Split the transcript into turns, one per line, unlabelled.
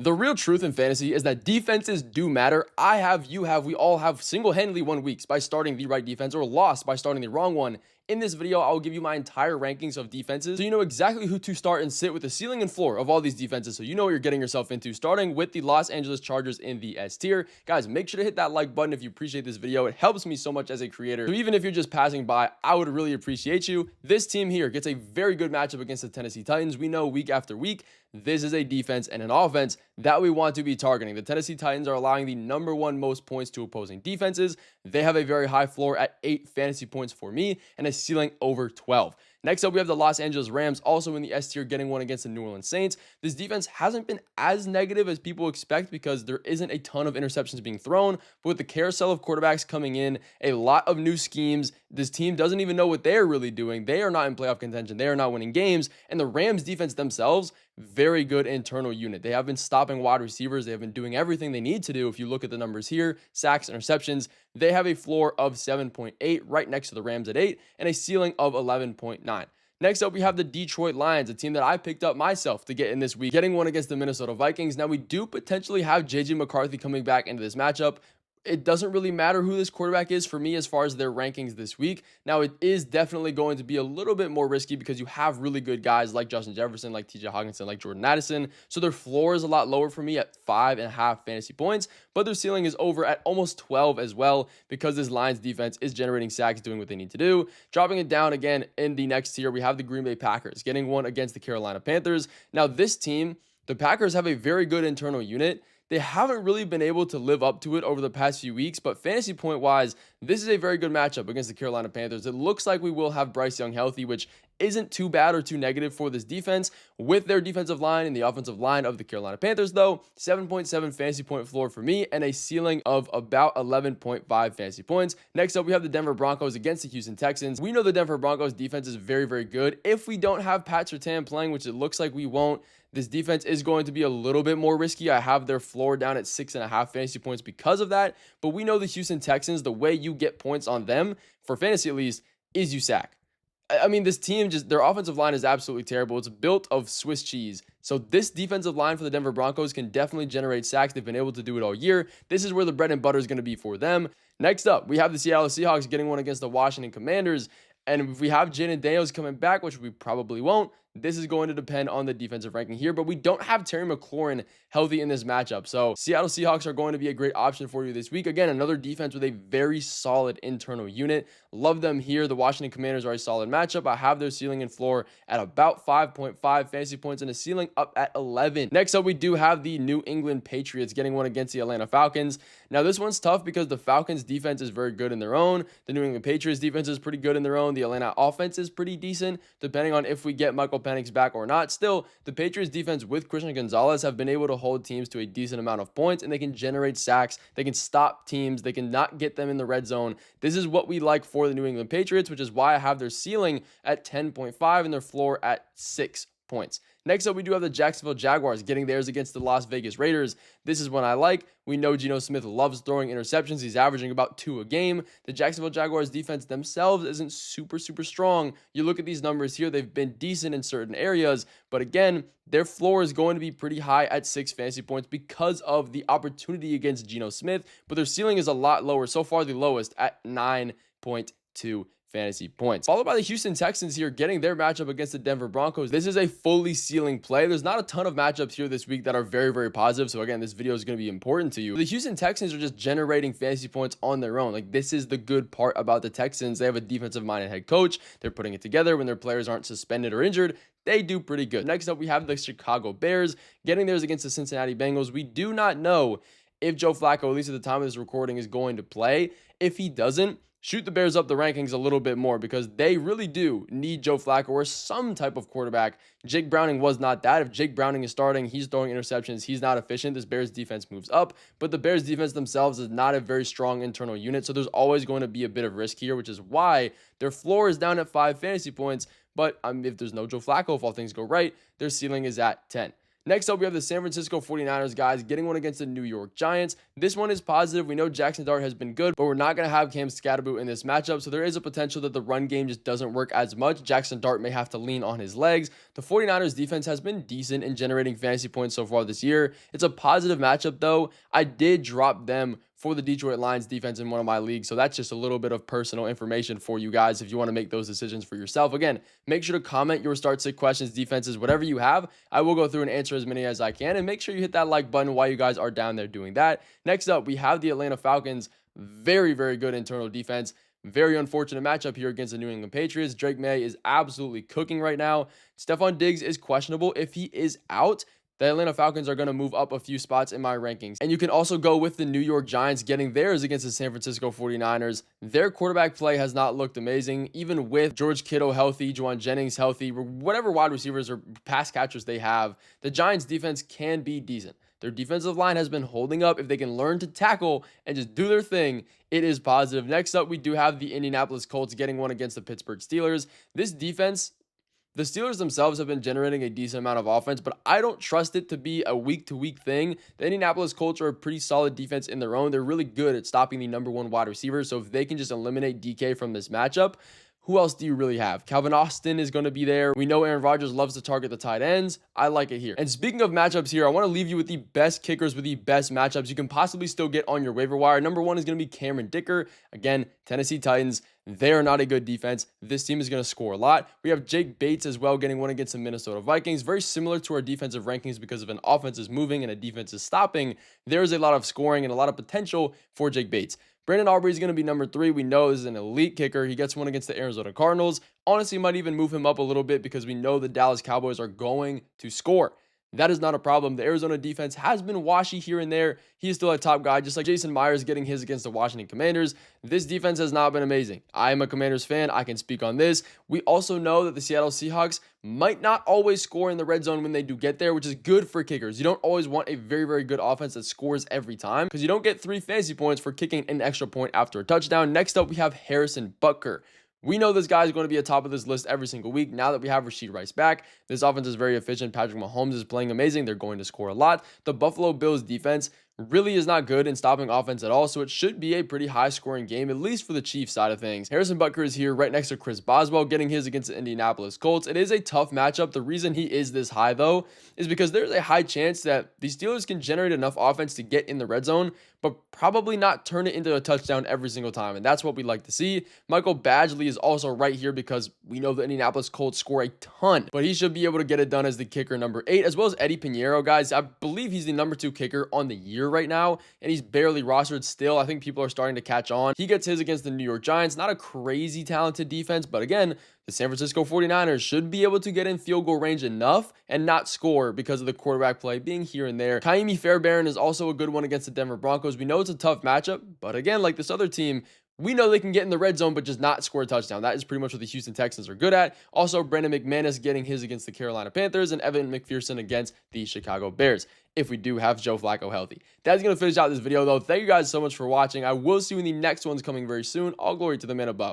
The real truth in fantasy is that defenses do matter. I have, you have, we all have single-handedly won weeks by starting the right defense or lost by starting the wrong one. In this video, I will give you my entire rankings of defenses so you know exactly who to start and sit with the ceiling and floor of all these defenses so you know what you're getting yourself into, starting with the Los Angeles Chargers in the S tier. Guys, make sure to hit that like button if you appreciate this video. It helps me so much as a creator. So even if you're just passing by, I would really appreciate you. This team here gets a very good matchup against the Tennessee Titans. We know week after week, this is a defense and an offense that we want to be targeting. The Tennessee Titans are allowing the #1 most points to opposing defenses. They have a very high floor at 8 fantasy points for me and a ceiling over 12. Next up, we have the Los Angeles Rams, also in the S tier, getting one against the New Orleans Saints. This defense hasn't been as negative as people expect because there isn't a ton of interceptions being thrown. But with the carousel of quarterbacks coming in, a lot of new schemes, this team doesn't even know what they're really doing. They are not in playoff contention. They are not winning games. And the Rams defense themselves, very good internal unit. They have been stopping wide receivers. They have been doing everything they need to do. If you look at the numbers here, sacks, interceptions, they have a floor of 7.8 right next to the Rams at 8 and a ceiling of 11.9. Next up, we have the Detroit Lions, a team that I picked up myself to get in this week, getting one against the Minnesota Vikings. Now, we do potentially have JJ McCarthy coming back into this matchup. It doesn't really matter who this quarterback is for me as far as their rankings this week. Now, it is definitely going to be a little bit more risky because you have really good guys like Justin Jefferson, like TJ Hawkinson, like Jordan Addison. So their floor is a lot lower for me at 5.5 fantasy points, but their ceiling is over at almost 12 as well because this Lions defense is generating sacks, doing what they need to do. Dropping it down again in the next tier, we have the Green Bay Packers getting one against the Carolina Panthers. Now, this team, the Packers have a very good internal unit. They haven't really been able to live up to it over the past few weeks, but fantasy point wise, this is a very good matchup against the Carolina Panthers. It looks like we will have Bryce Young healthy, which isn't too bad or too negative for this defense. With their defensive line and the offensive line of the Carolina Panthers, though, 7.7 fantasy point floor for me and a ceiling of about 11.5 fantasy points. Next up, we have the Denver Broncos against the Houston Texans. We know the Denver Broncos defense is very, very good. If we don't have Pat Surtain playing, which it looks like we won't, this defense is going to be a little bit more risky. I have their floor down at 6.5 fantasy points because of that. But we know the Houston Texans, the way you get points on them, for fantasy at least, is you sack. I mean, this team, just their offensive line is absolutely terrible. It's built of Swiss cheese. So this defensive line for the Denver Broncos can definitely generate sacks. They've been able to do it all year. This is where the bread and butter is going to be for them. Next up, we have the Seattle Seahawks getting one against the Washington Commanders. And if we have Jaden Daniels coming back, which we probably won't, this is going to depend on the defensive ranking here. But we don't have Terry McLaurin healthy in this matchup. So Seattle Seahawks are going to be a great option for you this week. Again, another defense with a very solid internal unit. Love them here. The Washington Commanders are a solid matchup. I have their ceiling and floor at about 5.5 fantasy points and a ceiling up at 11. Next up, we do have the New England Patriots getting one against the Atlanta Falcons. Now, this one's tough because the Falcons defense is very good in their own. The New England Patriots defense is pretty good in their own. The Atlanta offense is pretty decent, depending on if we get Michael Penix back or not. Still, the Patriots defense with Christian Gonzalez have been able to hold teams to a decent amount of points, and they can generate sacks. They can stop teams. They can not get them in the red zone. This is what we like for the New England Patriots, which is why I have their ceiling at 10.5 and their floor at 6 points. Next up, we do have the Jacksonville Jaguars getting theirs against the Las Vegas Raiders. This is one I like. We know Geno Smith loves throwing interceptions. He's averaging about 2 a game. The Jacksonville Jaguars defense themselves isn't super strong. You look at these numbers here, they've been decent in certain areas, but again, their floor is going to be pretty high at 6 fantasy points because of the opportunity against Geno Smith, but their ceiling is a lot lower. So far, the lowest at 9.2 fantasy points. Followed by the Houston Texans here getting their matchup against the Denver Broncos. This is a fully ceiling play. There's not a ton of matchups here this week that are very positive. So again, this video is going to be important to you. The Houston Texans are just generating fantasy points on their own. Like, this is the good part about the Texans. They have a defensive minded head coach. They're putting it together when their players aren't suspended or injured. They do pretty good. Next up, we have the Chicago Bears getting theirs against the Cincinnati Bengals. We do not know if Joe Flacco, at least at the time of this recording, is going to play. If he doesn't, shoot the Bears up the rankings a little bit more because they really do need Joe Flacco or some type of quarterback. Jake Browning was not that. If Jake Browning is starting, he's throwing interceptions, he's not efficient, this Bears defense moves up. But the Bears defense themselves is not a very strong internal unit, so there's always going to be a bit of risk here, which is why their floor is down at 5 fantasy points. But if there's no Joe Flacco, if all things go right, their ceiling is at 10. Next up, we have the San Francisco 49ers, guys, getting one against the New York Giants. This one is positive. We know Jackson Dart has been good, but we're not going to have Cam Scatterboot in this matchup, so there is a potential that the run game just doesn't work as much. Jackson Dart may have to lean on his legs. The 49ers defense has been decent in generating fantasy points so far this year. It's a positive matchup, though. I did drop them for the Detroit Lions defense in one of my leagues. So that's just a little bit of personal information for you guys if you want to make those decisions for yourself. Again, make sure to comment your start sit questions, defenses, whatever you have. I will go through and answer as many as I can. And make sure you hit that like button while you guys are down there doing that. Next up, we have the Atlanta Falcons. Very, very good internal defense. Very unfortunate matchup here against the New England Patriots. Drake May is absolutely cooking right now. Stephon Diggs is questionable. If he is out, the Atlanta Falcons are going to move up a few spots in my rankings. And you can also go with the New York Giants getting theirs against the San Francisco 49ers. Their quarterback play has not looked amazing, even with George Kittle healthy, Juwan Jennings healthy, whatever wide receivers or pass catchers they have. The Giants defense can be decent. Their defensive line has been holding up. If they can learn to tackle and just do their thing, it is positive. Next up, we do have the Indianapolis Colts getting one against the Pittsburgh Steelers. This defense, the Steelers themselves have been generating a decent amount of offense, but I don't trust it to be a week-to-week thing. The Indianapolis Colts are a pretty solid defense in their own. They're really good at stopping the number one wide receiver, so if they can just eliminate DK from this matchup, who else do you really have? Calvin Austin is going to be there. We know Aaron Rodgers loves to target the tight ends. I like it here. And speaking of matchups here, I want to leave you with the best kickers with the best matchups you can possibly still get on your waiver wire. Number one is going to be Cameron Dicker. Again, Tennessee Titans. They are not a good defense. This team is going to score a lot. We have Jake Bates as well getting one against the Minnesota Vikings. Very similar to our defensive rankings because if an offense is moving and a defense is stopping, there is a lot of scoring and a lot of potential for Jake Bates. Brandon Aubrey is going to be number 3. We know this is an elite kicker. He gets one against the Arizona Cardinals. Honestly, might even move him up a little bit because we know the Dallas Cowboys are going to score. That is not a problem. The Arizona defense has been washy here and there. He is still a top guy, just like Jason Myers getting his against the Washington Commanders. This defense has not been amazing. I am a Commanders fan. I can speak on this. We also know that the Seattle Seahawks might not always score in the red zone when they do get there, which is good for kickers. You don't always want a very, very good offense that scores every time because you don't get 3 fantasy points for kicking an extra point after a touchdown. Next up, we have Harrison Butker. We know this guy is going to be at top of this list every single week. Now that we have Rashid Rice back, this offense is very efficient. Patrick Mahomes is playing amazing. They're going to score a lot. The Buffalo Bills defense really is not good in stopping offense at all, so it should be a pretty high-scoring game, at least for the Chiefs side of things. Harrison Butker is here right next to Chris Boswell, getting his against the Indianapolis Colts. It is a tough matchup. The reason he is this high, though, is because there's a high chance that the Steelers can generate enough offense to get in the red zone, but probably not turn it into a touchdown every single time, and that's what we'd like to see. Michael Badgley is also right here because we know the Indianapolis Colts score a ton, but he should be able to get it done as the kicker number 8, as well as Eddie Pinheiro, guys. I believe he's the number 2 kicker on the year right now, and he's barely rostered still. I think people are starting to catch on. He gets his against the New York Giants. Not a crazy talented defense, but again, the San Francisco 49ers should be able to get in field goal range enough and not score because of the quarterback play being here and there. Kaimi Fairbairn is also a good one against the Denver Broncos. We know it's a tough matchup, but again, like this other team, we know they can get in the red zone, but just not score a touchdown. That is pretty much what the Houston Texans are good at. Also, Brandon McManus getting his against the Carolina Panthers and Evan McPherson against the Chicago Bears, if we do have Joe Flacco healthy. That's going to finish out this video, though. Thank you guys so much for watching. I will see you in the next ones coming very soon. All glory to the man above.